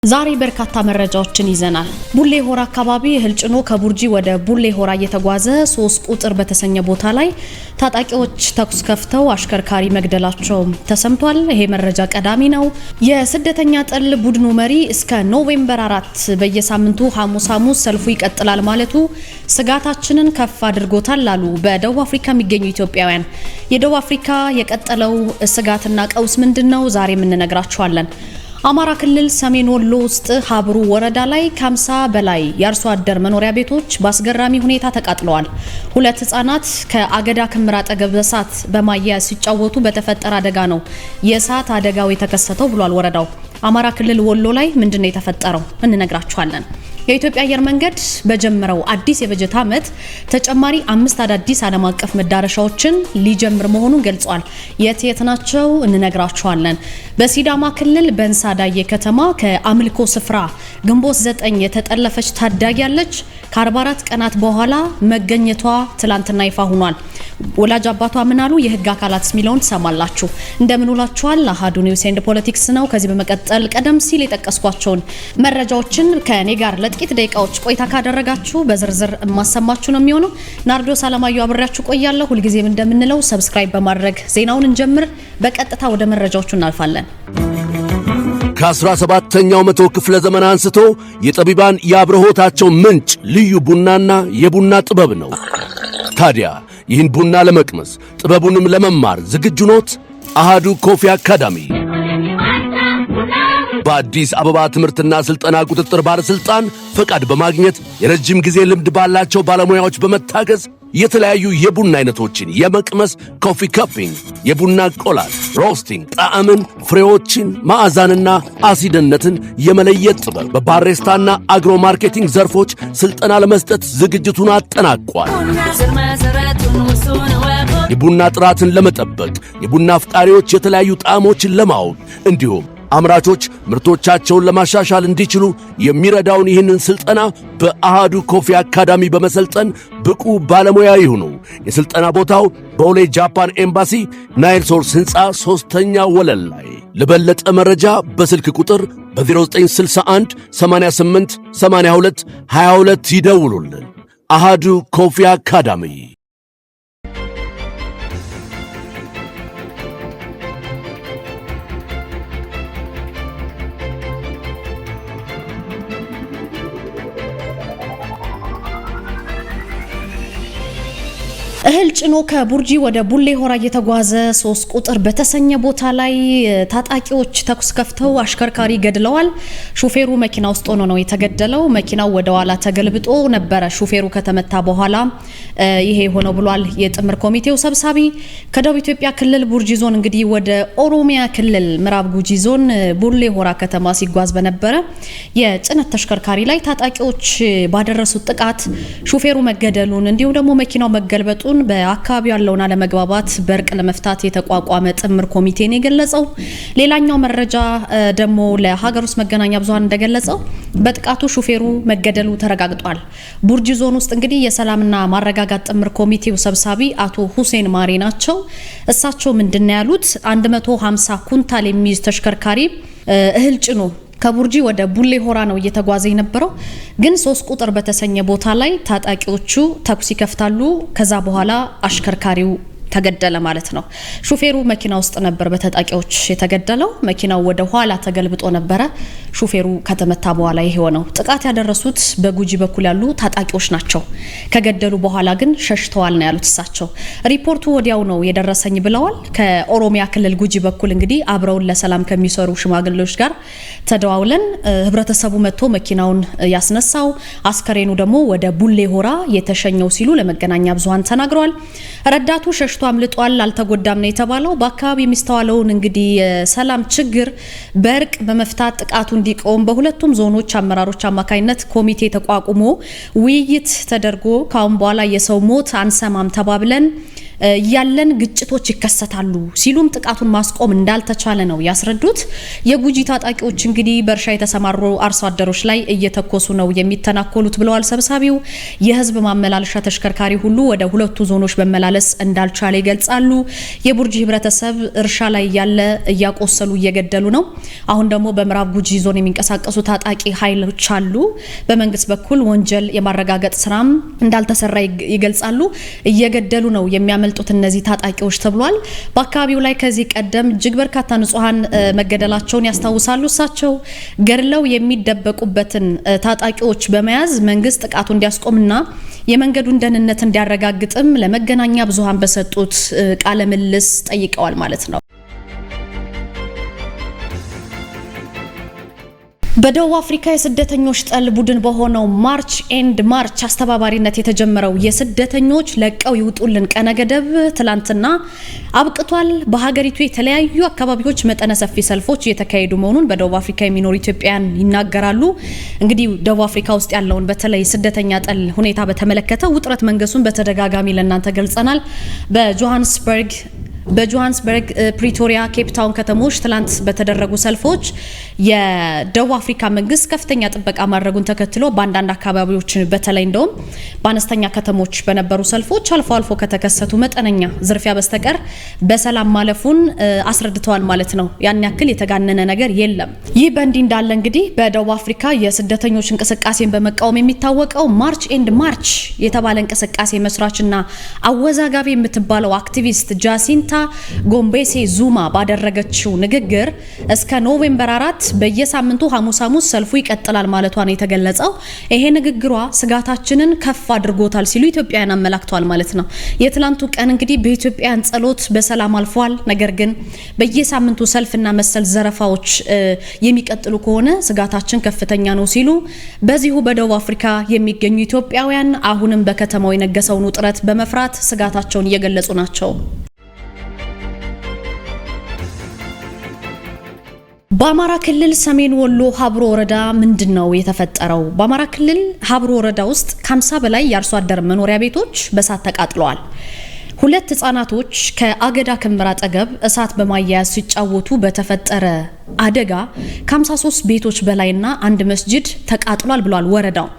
ዛሬ በርካታ መረጃዎችን ይዘናል። ቡሌ ሆራ አካባቢ እህል ጭኖ ከቡርጂ ወደ ቡሌ ሆራ እየተጓዘ 3 ቁጥር በተሰኘ ቦታ ላይ ታጣቂዎች ተኩስ ከፍተው አሽከርካሪ መግደላቸው ተሰምቷል። ይሄ መረጃ ቀዳሚ ነው። የስደተኛ ጠል ቡድኑ መሪ እስከ ኖቬምበር 4 በየሳምንቱ ሐሙስ ሰልፉ ይቀጥላል ማለቱ ስጋታችንን ከፍ አድርጎታል አሉ በደቡብ አፍሪካ የሚገኙ ኢትዮጵያውያን። የደቡብ አፍሪካ የቀጠለው ስጋትና ቀውስ ምንድነው? ዛሬ እንነግራችኋለን። አማራ ክልል ሰሜን ወሎ ውስጥ ሀብሩ ወረዳ ላይ ከ50 በላይ የአርሶ አደር መኖሪያ ቤቶች በአስገራሚ ሁኔታ ተቃጥለዋል። 2 ህጻናት ከአገዳ ክምር አጠገብ እሳት በማያያዝ ሲጫወቱ በተፈጠረ አደጋ ነው የእሳት አደጋው የተከሰተው ብሏል ወረዳው። አማራ ክልል ወሎ ላይ ምንድነው የተፈጠረው? እንነግራችኋለን። የኢትዮጵያ አየር መንገድ በጀመረው አዲስ የበጀት ዓመት ተጨማሪ 5 አዳዲስ ዓለም አቀፍ መዳረሻዎችን ሊጀምር መሆኑን ገልጿል። የት ናቸው? እንነግራችኋለን። በሲዳማ ክልል በንሳዳዬ ከተማ ከአምልኮ ስፍራ ግንቦት 9 የተጠለፈች ታዳጊ ያለች ከ44 ቀናት በኋላ መገኘቷ ትላንትና ይፋ ሆኗል። ወላጅ አባቷ ምን አሉ? የህግ አካላት ሚሊዮን ተሰማላችሁ። እንደምን ውላችኋል? አሃዱ ኒውስ ኤንድ ፖለቲክስ ነው። ከዚህ በመቀጠል ቀደም ሲል የጠቀስኳቸውን መረጃዎችን ከኔ ጋር ለጥቂት ደቂቃዎች ቆይታ ካደረጋችሁ በዝርዝር ማሰማችሁ ነው የሚሆነው። ናርዶስ አለማየሁ አብሬያችሁ ቆያለሁ። ሁልጊዜም እንደምንለው ሰብስክራይብ በማድረግ ዜናውን እንጀምር። በቀጥታ ወደ መረጃዎቹ እናልፋለን። ከ17ኛው መቶ ክፍለ ዘመን አንስቶ የጠቢባን የአብርሆታቸው ምንጭ ልዩ ቡናና የቡና ጥበብ ነው። ታዲያ ይህን ቡና ለመቅመስ ጥበቡንም ለመማር ዝግጁ ኖት? አሃዱ ኮፊ አካዳሚ በአዲስ አበባ ትምህርትና ስልጠና ቁጥጥር ባለስልጣን ፈቃድ በማግኘት የረጅም ጊዜ ልምድ ባላቸው ባለሙያዎች በመታገዝ የተለያዩ የቡና አይነቶችን የመቅመስ ኮፊ ካፒንግ፣ የቡና ቆላት፣ ሮስቲንግ፣ ጣዕምን፣ ፍሬዎችን፣ ማዕዛንና አሲድነትን የመለየት ጥበብ በባሬስታና አግሮ ማርኬቲንግ ዘርፎች ስልጠና ለመስጠት ዝግጅቱን አጠናቋል። የቡና ጥራትን ለመጠበቅ የቡና አፍቃሪዎች የተለያዩ ጣዕሞችን ለማወቅ እንዲሁም አምራቾች ምርቶቻቸውን ለማሻሻል እንዲችሉ የሚረዳውን ይህንን ስልጠና በአሃዱ ኮፊ አካዳሚ በመሰልጠን ብቁ ባለሙያ ይሁኑ። የስልጠና ቦታው በቦሌ ጃፓን ኤምባሲ ናይል ሶርስ ህንፃ 3ኛ ወለል ላይ። ለበለጠ መረጃ በስልክ ቁጥር በ0961 88 82 22 ይደውሉልን። አሃዱ ኮፊ አካዳሚ። እህል ጭኖ ከቡርጂ ወደ ቡሌ ሆራ እየተጓዘ 3 ቁጥር በተሰኘ ቦታ ላይ ታጣቂዎች ተኩስ ከፍተው አሽከርካሪ ገድለዋል። ሹፌሩ መኪና ውስጥ ሆኖ ነው የተገደለው። መኪናው ወደ ኋላ ተገልብጦ ነበረ ሹፌሩ ከተመታ በኋላ ይሄ ሆነው ብሏል የጥምር ኮሚቴው ሰብሳቢ። ከደቡብ ኢትዮጵያ ክልል ቡርጂ ዞን እንግዲህ ወደ ኦሮሚያ ክልል ምዕራብ ጉጂ ዞን ቡሌ ሆራ ከተማ ሲጓዝ በነበረ የጭነት ተሽከርካሪ ላይ ታጣቂዎች ባደረሱት ጥቃት ሹፌሩ መገደሉን እንዲሁም ደግሞ መኪናው መገልበጡ በአካባቢው ያለውን አለመግባባት በእርቅ ለመፍታት የተቋቋመ ጥምር ኮሚቴ ነው የገለጸው። ሌላኛው መረጃ ደግሞ ለሀገር ውስጥ መገናኛ ብዙሃን እንደገለጸው በጥቃቱ ሹፌሩ መገደሉ ተረጋግጧል። ቡርጂ ዞን ውስጥ እንግዲህ የሰላምና ማረጋጋት ጥምር ኮሚቴው ሰብሳቢ አቶ ሁሴን ማሬ ናቸው። እሳቸው ምንድነው ያሉት? 150 ኩንታል የሚይዝ ተሽከርካሪ እህል ጭኖ ከቡርጂ ወደ ቡሌ ሆራ ነው እየተጓዘ የነበረው። ግን 3 ቁጥር በተሰኘ ቦታ ላይ ታጣቂዎቹ ተኩስ ይከፍታሉ። ከዛ በኋላ አሽከርካሪው ተገደለ ማለት ነው። ሹፌሩ መኪና ውስጥ ነበር በታጣቂዎች የተገደለው። መኪናው ወደ ኋላ ተገልብጦ ነበረ። ሹፌሩ ከተመታ በኋላ ይሄው ነው። ጥቃት ያደረሱት በጉጂ በኩል ያሉ ታጣቂዎች ናቸው። ከገደሉ በኋላ ግን ሸሽተዋል ነው ያሉት እሳቸው። ሪፖርቱ ወዲያው ነው የደረሰኝ ብለዋል። ከኦሮሚያ ክልል ጉጂ በኩል እንግዲህ አብረውን ለሰላም ከሚሰሩ ሽማግሌዎች ጋር ተደዋውለን ህብረተሰቡ መጥቶ መኪናውን ያስነሳው፣ አስከሬኑ ደግሞ ወደ ቡሌ ሆራ የተሸኘው ሲሉ ለመገናኛ ብዙሃን ተናግረዋል። ረዳቱ ሸሽቶ አምልጧል፣ አልተጎዳም ነው የተባለው። በአካባቢ የሚስተዋለውን እንግዲህ የሰላም ችግር በእርቅ በመፍታት ጥቃቱ እንዲቆም በሁለቱም ዞኖች አመራሮች አማካኝነት ኮሚቴ ተቋቁሞ ውይይት ተደርጎ ካሁን በኋላ የሰው ሞት አንሰማም ተባብለን ያለን ግጭቶች ይከሰታሉ ሲሉም ጥቃቱን ማስቆም እንዳልተቻለ ነው ያስረዱት። የጉጂ ታጣቂዎች እንግዲህ በእርሻ የተሰማሩ አርሶ አደሮች ላይ እየተኮሱ ነው የሚተናኮሉት ብለዋል ሰብሳቢው። የህዝብ ማመላለሻ ተሽከርካሪ ሁሉ ወደ ሁለቱ ዞኖች በመላለስ እንዳልቻለ ይገልጻሉ። የቡርጂ ህብረተሰብ እርሻ ላይ ያለ እያቆሰሉ እየገደሉ ነው። አሁን ደግሞ በምዕራብ ጉጂ ዞን የሚንቀሳቀሱ ታጣቂ ኃይሎች አሉ። በመንግስት በኩል ወንጀል የማረጋገጥ ስራም እንዳልተሰራ ይገልጻሉ። እየገደሉ ነው የሚያመልጡት እነዚህ ታጣቂዎች ተብሏል። በአካባቢው ላይ ከዚህ ቀደም እጅግ በርካታ ንጹሃን መገደላቸውን ያስታውሳሉ። እሳቸው ገድለው የሚደበቁበትን ታጣቂዎች በመያዝ መንግስት ጥቃቱ እንዲያስቆምና የመንገዱን ደህንነት እንዲያረጋግጥም ለመገናኛ ብዙሃን በሰጡት ቃለ ምልልስ ጠይቀዋል ማለት ነው። በደቡብ አፍሪካ የስደተኞች ጠል ቡድን በሆነው ማርች ኤንድ ማርች አስተባባሪነት የተጀመረው የስደተኞች ለቀው ይውጡልን ቀነ ገደብ ትላንትና አብቅቷል። በሀገሪቱ የተለያዩ አካባቢዎች መጠነ ሰፊ ሰልፎች እየተካሄዱ መሆኑን በደቡብ አፍሪካ የሚኖሩ ኢትዮጵያውያን ይናገራሉ። እንግዲህ ደቡብ አፍሪካ ውስጥ ያለውን በተለይ ስደተኛ ጠል ሁኔታ በተመለከተ ውጥረት መንገሱን በተደጋጋሚ ለእናንተ ገልጸናል። በጆሃንስበርግ፣ ፕሪቶሪያ፣ ኬፕ ታውን ከተሞች ትላንት በተደረጉ ሰልፎች የደቡብ አፍሪካ መንግስት ከፍተኛ ጥበቃ ማድረጉን ተከትሎ በአንዳንድ አካባቢዎች በተለይ እንደውም በአነስተኛ ከተሞች በነበሩ ሰልፎች አልፎ አልፎ ከተከሰቱ መጠነኛ ዝርፊያ በስተቀር በሰላም ማለፉን አስረድተዋል ማለት ነው። ያን ያክል የተጋነነ ነገር የለም። ይህ በእንዲህ እንዳለ እንግዲህ በደቡብ አፍሪካ የስደተኞች እንቅስቃሴን በመቃወም የሚታወቀው ማርች ኤንድ ማርች የተባለ እንቅስቃሴ መስራችና አወዛጋቢ የምትባለው አክቲቪስት ጃሲንታ ጎምቤሴ ዙማ ባደረገችው ንግግር እስከ ኖቬምበር 4 በየሳምንቱ ሐሙስ ሰልፉ ይቀጥላል ማለቷ ነው የተገለጸው። ይሄ ንግግሯ ስጋታችንን ከፍ አድርጎታል ሲሉ ኢትዮጵያውያን አመላክተዋል ማለት ነው። የትላንቱ ቀን እንግዲህ በኢትዮጵያውያን ጸሎት በሰላም አልፏል። ነገር ግን በየሳምንቱ ሰልፍና መሰል ዘረፋዎች የሚቀጥሉ ከሆነ ስጋታችን ከፍተኛ ነው ሲሉ በዚሁ በደቡብ አፍሪካ የሚገኙ ኢትዮጵያውያን አሁንም በከተማው የነገሰውን ውጥረት በመፍራት ስጋታቸውን እየገለጹ ናቸው። በአማራ ክልል ሰሜን ወሎ ሀብሮ ወረዳ ምንድነው የተፈጠረው? በአማራ ክልል ሀብሮ ወረዳ ውስጥ ከ50 በላይ የአርሶ አደር መኖሪያ ቤቶች በእሳት ተቃጥለዋል። 2 ህጻናቶች ከአገዳ ክምር አጠገብ እሳት በማያያዝ ሲጫወቱ በተፈጠረ አደጋ ከ53 ቤቶች በላይና አንድ መስጂድ ተቃጥሏል ብሏል ወረዳው።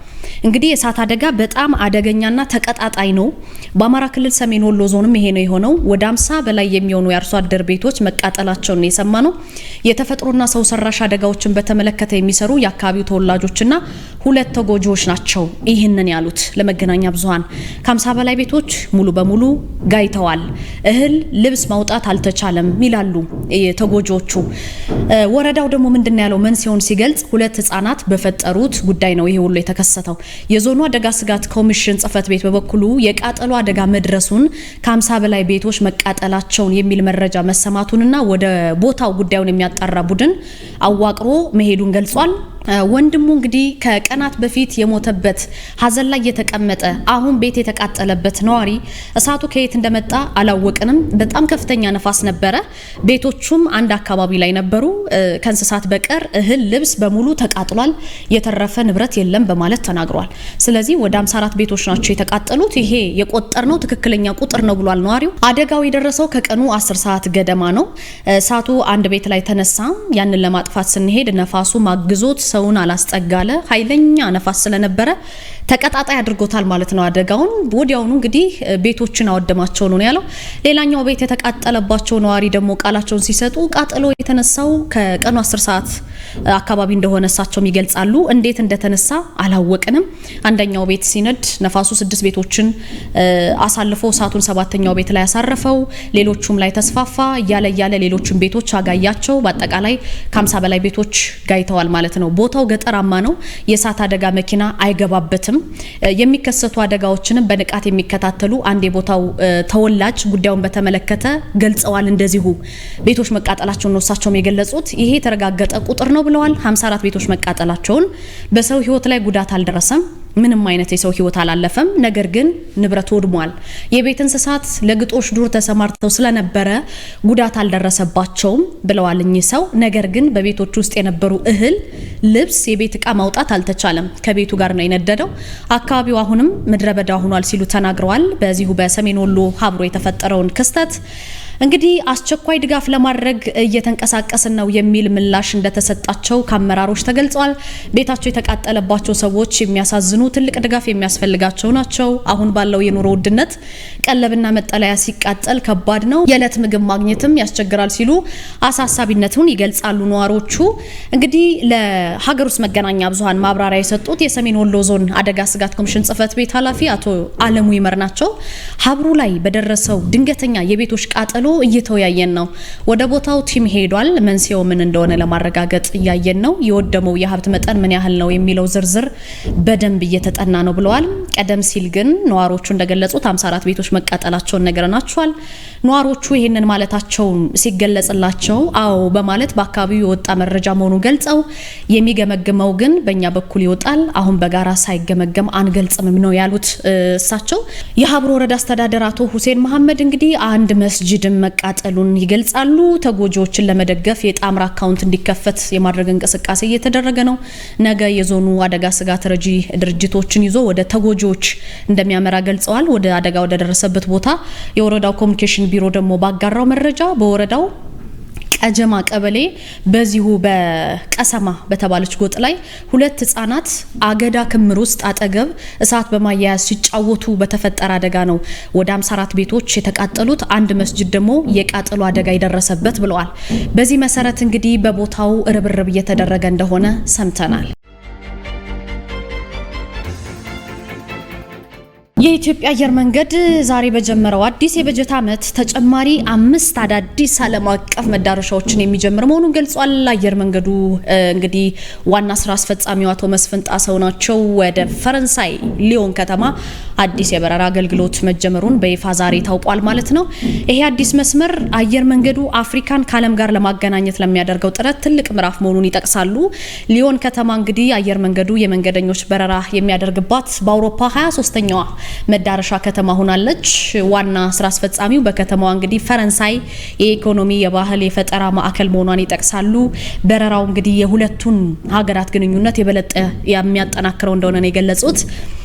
እንግዲህ የእሳት አደጋ በጣም አደገኛና ተቀጣጣይ ነው። በአማራ ክልል ሰሜን ወሎ ዞንም ይሄ ነው የሆነው። ወደ 50 በላይ የሚሆኑ የአርሶ አደር ቤቶች መቃጠላቸውን ነው የሰማነው። የተፈጥሮና ሰው ሰራሽ አደጋዎችን በተመለከተ የሚሰሩ የአካባቢው ተወላጆችና 2 ተጎጂዎች ናቸው ይህንን ያሉት ለመገናኛ ብዙሃን። ከ50 በላይ ቤቶች ሙሉ በሙሉ ጋይተዋል። እህል፣ ልብስ ማውጣት አልተቻለም ይላሉ ተጎጂዎቹ። ወረዳው ደግሞ ምንድነው ያለው መንስኤውን ሲገልጽ 2 ህጻናት በፈጠሩት ጉዳይ ነው ይሄ ሁሉ የተከሰተው። የዞኑ አደጋ ስጋት ኮሚሽን ጽህፈት ቤት በበኩሉ የቃጠሎ አደጋ መድረሱን ከ50 በላይ ቤቶች መቃጠላቸውን የሚል መረጃ መሰማቱንና ወደ ቦታው ጉዳዩን የሚያጣራ ቡድን አዋቅሮ መሄዱን ገልጿል። ወንድሙ እንግዲህ ከቀናት በፊት የሞተበት ሀዘን ላይ የተቀመጠ አሁን ቤት የተቃጠለበት ነዋሪ እሳቱ ከየት እንደመጣ አላወቅንም፣ በጣም ከፍተኛ ነፋስ ነበረ፣ ቤቶቹም አንድ አካባቢ ላይ ነበሩ፣ ከእንስሳት በቀር እህል፣ ልብስ በሙሉ ተቃጥሏል፣ የተረፈ ንብረት የለም በማለት ተናግሯል። ስለዚህ ወደ 54 ቤቶች ናቸው የተቃጠሉት። ይሄ የቆጠርነው ትክክለኛ ቁጥር ነው ብሏል ነዋሪው። አደጋው የደረሰው ከቀኑ 10 ሰዓት ገደማ ነው። እሳቱ አንድ ቤት ላይ ተነሳ። ያንን ለማጥፋት ስንሄድ ነፋሱ ማግዞት ሰውን አላስጠጋለ። ኃይለኛ ነፋስ ስለነበረ ተቀጣጣይ አድርጎታል ማለት ነው አደጋውን። ወዲያውኑ እንግዲህ ቤቶችን አወደማቸው ነው ያለው። ሌላኛው ቤት የተቃጠለባቸው ነዋሪ ደግሞ ቃላቸውን ሲሰጡ ቃጠሎ የተነሳው ከቀኑ 10 ሰዓት አካባቢ እንደሆነ እሳቸውም ይገልጻሉ። እንዴት እንደተነሳ አላወቅንም። አንደኛው ቤት ሲነድ ነፋሱ 6 ቤቶችን አሳልፎ እሳቱን 7ኛው ቤት ላይ ያሳረፈው፣ ሌሎቹም ላይ ተስፋፋ እያለ ሌሎችን ቤቶች አጋያቸው። በአጠቃላይ ከ50 በላይ ቤቶች ጋይተዋል ማለት ነው። ቦታው ገጠራማ ነው። የእሳት አደጋ መኪና አይገባበትም። የሚከሰቱ አደጋዎችንም በንቃት የሚከታተሉ አንድ የቦታው ተወላጅ ጉዳዩን በተመለከተ ገልጸዋል። እንደዚሁ ቤቶች መቃጠላቸውን ነው እሳቸውም የገለጹት። ይሄ የተረጋገጠ ቁጥር ነው ብለዋል። 54 ቤቶች መቃጠላቸውን፣ በሰው ህይወት ላይ ጉዳት አልደረሰም። ምንም አይነት የሰው ህይወት አላለፈም። ነገር ግን ንብረት ወድሟል። የቤት እንስሳት ለግጦሽ ዱር ተሰማርተው ስለነበረ ጉዳት አልደረሰባቸውም ብለዋል እኚህ ሰው። ነገር ግን በቤቶች ውስጥ የነበሩ እህል፣ ልብስ፣ የቤት ዕቃ ማውጣት አልተቻለም። ከቤቱ ጋር ነው የነደደው። አካባቢው አሁንም ምድረ በዳ ሆኗል ሲሉ ተናግረዋል። በዚሁ በሰሜን ወሎ ሀብሮ የተፈጠረውን ክስተት እንግዲህ አስቸኳይ ድጋፍ ለማድረግ እየተንቀሳቀስን ነው የሚል ምላሽ እንደተሰጣቸው ከአመራሮች ተገልጿል። ቤታቸው የተቃጠለባቸው ሰዎች የሚያሳዝኑ ትልቅ ድጋፍ የሚያስፈልጋቸው ናቸው። አሁን ባለው የኑሮ ውድነት ቀለብና መጠለያ ሲቃጠል ከባድ ነው፣ የዕለት ምግብ ማግኘትም ያስቸግራል ሲሉ አሳሳቢነቱን ይገልጻሉ ነዋሪዎቹ። እንግዲህ ለሀገር ውስጥ መገናኛ ብዙሃን ማብራሪያ የሰጡት የሰሜን ወሎ ዞን አደጋ ስጋት ኮሚሽን ጽህፈት ቤት ኃላፊ አቶ አለሙ ይመር ናቸው። ሀብሩ ላይ በደረሰው ድንገተኛ የቤቶች ቃጠሎ እየተወያየን ነው። ወደ ቦታው ቲም ሄዷል። መንስኤው ምን እንደሆነ ለማረጋገጥ እያየን ነው። የወደመው የሀብት መጠን ምን ያህል ነው የሚለው ዝርዝር በደንብ እየተጠና ነው ብለዋል። ቀደም ሲል ግን ነዋሪዎቹ እንደገለጹት 54 ቤቶች መቃጠላቸውን ነግረናቸዋል። ነዋሪዎቹ ይህንን ማለታቸውን ሲገለጽላቸው አዎ በማለት በአካባቢው የወጣ መረጃ መሆኑ ገልጸው የሚገመግመው ግን በእኛ በኩል ይወጣል፣ አሁን በጋራ ሳይገመገም አንገልጽምም ነው ያሉት። እሳቸው የሀብሮ ወረዳ አስተዳደር አቶ ሁሴን መሐመድ እንግዲህ አንድ መስጂድ መቃጠሉን ይገልጻሉ። ተጎጂዎችን ለመደገፍ የጣምራ አካውንት እንዲከፈት የማድረግ እንቅስቃሴ እየተደረገ ነው። ነገ የዞኑ አደጋ ስጋት ረጂ ድርጅቶችን ይዞ ወደ ተጎጂዎች እንደሚያመራ ገልጸዋል። ወደ አደጋ ወደ ደረሰበት ቦታ የወረዳው ኮሚኒኬሽን ቢሮ ደግሞ ባጋራው መረጃ በወረዳው ቀጀማ ቀበሌ በዚሁ በቀሰማ በተባለች ጎጥ ላይ 2 ህጻናት አገዳ ክምር ውስጥ አጠገብ እሳት በማያያዝ ሲጫወቱ በተፈጠረ አደጋ ነው ወደ 54 ቤቶች የተቃጠሉት። አንድ መስጂድ ደግሞ የቃጠሎ አደጋ የደረሰበት ብለዋል። በዚህ መሰረት እንግዲህ በቦታው ርብርብ እየተደረገ እንደሆነ ሰምተናል። የኢትዮጵያ አየር መንገድ ዛሬ በጀመረው አዲስ የበጀት ዓመት ተጨማሪ 5 አዳዲስ ዓለም አቀፍ መዳረሻዎችን የሚጀምር መሆኑን ገልጿል። አየር መንገዱ እንግዲህ ዋና ስራ አስፈጻሚው አቶ መስፍን ጣሰው ናቸው። ወደ ፈረንሳይ ሊዮን ከተማ አዲስ የበረራ አገልግሎት መጀመሩን በይፋ ዛሬ ታውቋል ማለት ነው። ይሄ አዲስ መስመር አየር መንገዱ አፍሪካን ከዓለም ጋር ለማገናኘት ለሚያደርገው ጥረት ትልቅ ምዕራፍ መሆኑን ይጠቅሳሉ። ሊዮን ከተማ እንግዲህ አየር መንገዱ የመንገደኞች በረራ የሚያደርግባት በአውሮፓ 23ኛዋ መዳረሻ ከተማ ሆናለች። ዋና ስራ አስፈጻሚው በከተማዋ እንግዲህ ፈረንሳይ የኢኮኖሚ፣ የባህል፣ የፈጠራ ማዕከል መሆኗን ይጠቅሳሉ። በረራው እንግዲህ የሁለቱን ሀገራት ግንኙነት የበለጠ የሚያጠናክረው እንደሆነ ነው የገለጹት።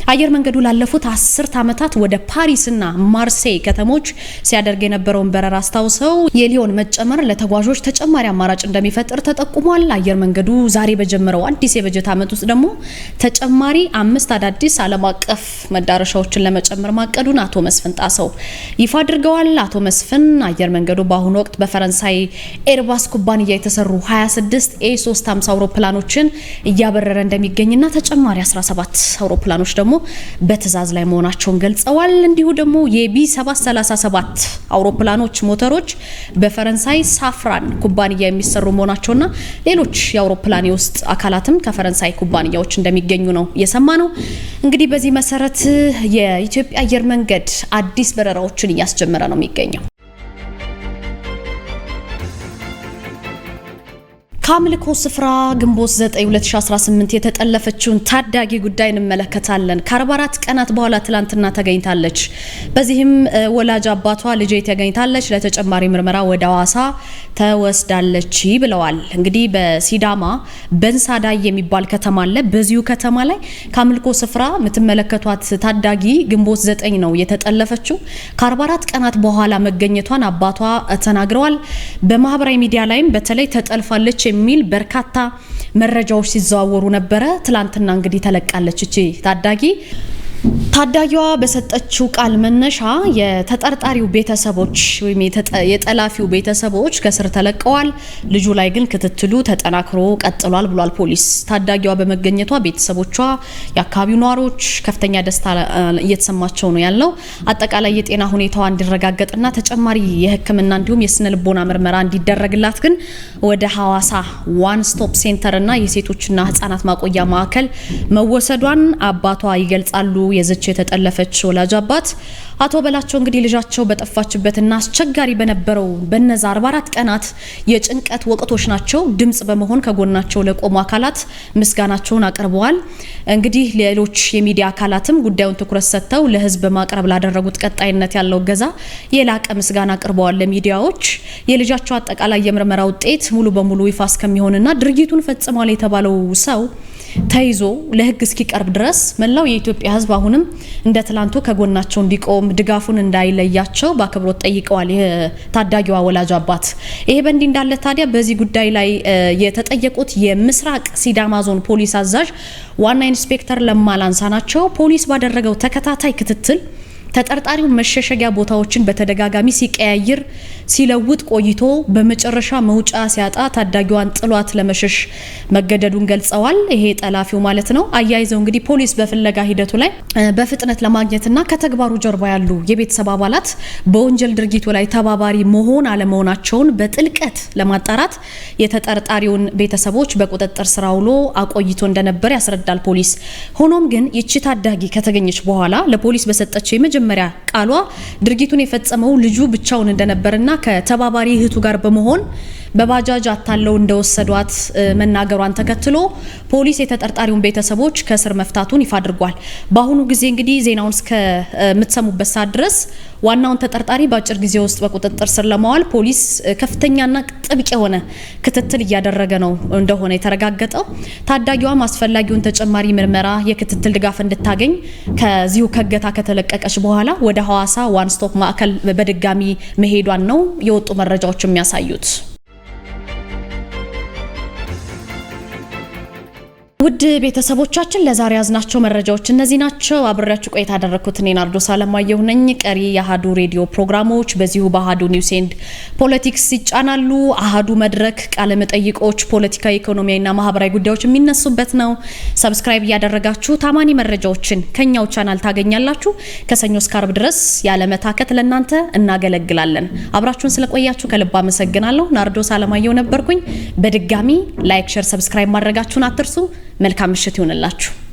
አየር መንገዱ ላለፉት 10 ዓመታት ወደ ፓሪስና ማርሴይ ከተሞች ሲያደርግ የነበረውን በረራ አስታውሰው የሊዮን መጨመር ለተጓዦች ተጨማሪ አማራጭ እንደሚፈጥር ተጠቁሟል። አየር መንገዱ ዛሬ በጀመረው አዲስ የበጀት ዓመት ውስጥ ደግሞ ተጨማሪ 5 አዳዲስ ዓለም አቀፍ መዳረሻዎችን ለመጨመር ማቀዱን አቶ መስፍን ጣሰው ይፋ አድርገዋል። አቶ መስፍን አየር መንገዱ በአሁኑ ወቅት በፈረንሳይ ኤርባስ ኩባንያ የተሰሩ 26 A350 አውሮፕላኖችን እያበረረ እንደሚገኝና ተጨማሪ 17 አውሮፕላኖች ደግሞ በትዕዛዝ ላይ መሆናቸውን ገልጸዋል። እንዲሁ ደግሞ የቢ737 አውሮፕላኖች ሞተሮች በፈረንሳይ ሳፍራን ኩባንያ የሚሰሩ መሆናቸውና ሌሎች የአውሮፕላን ውስጥ አካላትም ከፈረንሳይ ኩባንያዎች እንደሚገኙ ነው የሰማነው። እንግዲህ በዚህ መሰረት የኢትዮጵያ አየር መንገድ አዲስ በረራዎችን እያስጀመረ ነው የሚገኘው። ከአምልኮ ስፍራ ግንቦት 9 2018 የተጠለፈችውን ታዳጊ ጉዳይ እንመለከታለን። ከ44 ቀናት በኋላ ትላንትና ተገኝታለች። በዚህም ወላጅ አባቷ ልጄ ተገኝታለች፣ ለተጨማሪ ምርመራ ወደ ሐዋሳ ተወስዳለች ብለዋል። እንግዲህ በሲዳማ በንሳዳይ የሚባል ከተማ አለ። በዚሁ ከተማ ላይ ከአምልኮ ስፍራ የምትመለከቷት ታዳጊ ግንቦት 9 ነው የተጠለፈችው። ከ44 ቀናት በኋላ መገኘቷን አባቷ ተናግረዋል። በማህበራዊ ሚዲያ ላይም በተለይ ተጠልፋለች የሚል በርካታ መረጃዎች ሲዘዋወሩ ነበረ። ትላንትና እንግዲህ ተለቃለች እቺ ታዳጊዋ በሰጠችው ቃል መነሻ የተጠርጣሪው ቤተሰቦች ወይም የጠላፊው ቤተሰቦች ከስር ተለቀዋል። ልጁ ላይ ግን ክትትሉ ተጠናክሮ ቀጥሏል ብሏል ፖሊስ። ታዳጊዋ በመገኘቷ ቤተሰቦቿ፣ የአካባቢው ነዋሪዎች ከፍተኛ ደስታ እየተሰማቸው ነው ያለው። አጠቃላይ የጤና ሁኔታዋ እንዲረጋገጥና ተጨማሪ የሕክምና እንዲሁም የስነ ልቦና ምርመራ እንዲደረግላት ግን ወደ ሐዋሳ ዋን ስቶፕ ሴንተር እና የሴቶችና ህጻናት ማቆያ ማዕከል መወሰዷን አባቷ ይገልጻሉ። የዝች የተጠለፈች ወላጅ አባት አቶ በላቸው እንግዲህ ልጃቸው በጠፋችበትና አስቸጋሪ በነበረው በነዛ 44 ቀናት የጭንቀት ወቅቶች ናቸው ድምጽ በመሆን ከጎናቸው ለቆሙ አካላት ምስጋናቸውን አቅርበዋል። እንግዲህ ሌሎች የሚዲያ አካላትም ጉዳዩን ትኩረት ሰጥተው ለህዝብ ማቅረብ ላደረጉት ቀጣይነት ያለው ገዛ የላቀ ምስጋና አቅርበዋል። ለሚዲያዎች የልጃቸው አጠቃላይ የምርመራ ውጤት ሙሉ በሙሉ ይፋ እስከሚሆንና ድርጊቱን ፈጽሟል የተባለው ሰው ተይዞ ለህግ እስኪቀርብ ድረስ መላው የኢትዮጵያ ህዝብ አሁንም እንደ ትላንቱ ከጎናቸው እንዲቆም ድጋፉን እንዳይለያቸው በአክብሮት ጠይቀዋል የታዳጊዋ ወላጅ አባት። ይሄ በእንዲህ እንዳለ ታዲያ በዚህ ጉዳይ ላይ የተጠየቁት የምስራቅ ሲዳማ ዞን ፖሊስ አዛዥ ዋና ኢንስፔክተር ለማላንሳ ናቸው። ፖሊስ ባደረገው ተከታታይ ክትትል ተጠርጣሪው መሸሸጊያ ቦታዎችን በተደጋጋሚ ሲቀያይር ሲለውጥ ቆይቶ በመጨረሻ መውጫ ሲያጣ ታዳጊዋን ጥሏት ለመሸሽ መገደዱን ገልጸዋል። ይሄ ጠላፊው ማለት ነው። አያይዘው እንግዲህ ፖሊስ በፍለጋ ሂደቱ ላይ በፍጥነት ለማግኘትና ከተግባሩ ጀርባ ያሉ የቤተሰብ አባላት በወንጀል ድርጊቱ ላይ ተባባሪ መሆን አለመሆናቸውን በጥልቀት ለማጣራት የተጠርጣሪውን ቤተሰቦች በቁጥጥር ስር አውሎ አቆይቶ እንደነበር ያስረዳል ፖሊስ። ሆኖም ግን ይቺ ታዳጊ ከተገኘች በኋላ ለፖሊስ በሰጠችው የመጀመሪያ ቃሏ ድርጊቱን የፈጸመው ልጁ ብቻውን እንደነበርና ከተባባሪ እህቱ ጋር በመሆን በባጃጅ አታለው እንደወሰዷት መናገሯን ተከትሎ ፖሊስ የተጠርጣሪውን ቤተሰቦች ከስር መፍታቱን ይፋ አድርጓል። በአሁኑ ጊዜ እንግዲህ ዜናውን እስከምትሰሙበት ሰዓት ድረስ ዋናውን ተጠርጣሪ በአጭር ጊዜ ውስጥ በቁጥጥር ስር ለማዋል ፖሊስ ከፍተኛና ጥብቅ የሆነ ክትትል እያደረገ ነው እንደሆነ የተረጋገጠው። ታዳጊዋም አስፈላጊውን ተጨማሪ ምርመራ የክትትል ድጋፍ እንድታገኝ ከዚሁ ከገታ ከተለቀቀች በኋላ ወደ ሐዋሳ ዋን ስቶፕ ማዕከል በድጋሚ መሄዷን ነው የወጡ መረጃዎች የሚያሳዩት። ውድ ቤተሰቦቻችን ለዛሬ ያዝናቸው መረጃዎች እነዚህ ናቸው። አብሬያችሁ ቆይታ ያደረኩት እኔ ናርዶስ አለማየሁ ነኝ። ቀሪ የአሃዱ ሬዲዮ ፕሮግራሞች በዚሁ በአሃዱ ኒውስ ኤንድ ፖለቲክስ ይጫናሉ። አሃዱ መድረክ ቃለ መጠይቆች፣ ፖለቲካዊ፣ ኢኮኖሚያዊና ማህበራዊ ጉዳዮች የሚነሱበት ነው። ሰብስክራይብ እያደረጋችሁ ታማኒ መረጃዎችን ከኛው ቻናል ታገኛላችሁ። ከሰኞ እስከ ዓርብ ድረስ ያለ መታከት ለእናንተ እናገለግላለን። አብራችሁን ስለቆያችሁ ከልብ አመሰግናለሁ። ናርዶስ አለማየሁ ነበርኩኝ። በድጋሚ ላይክ፣ ሼር፣ ሰብስክራይብ ማድረጋችሁን አትርሱ። መልካም ምሽት ይሁንላችሁ።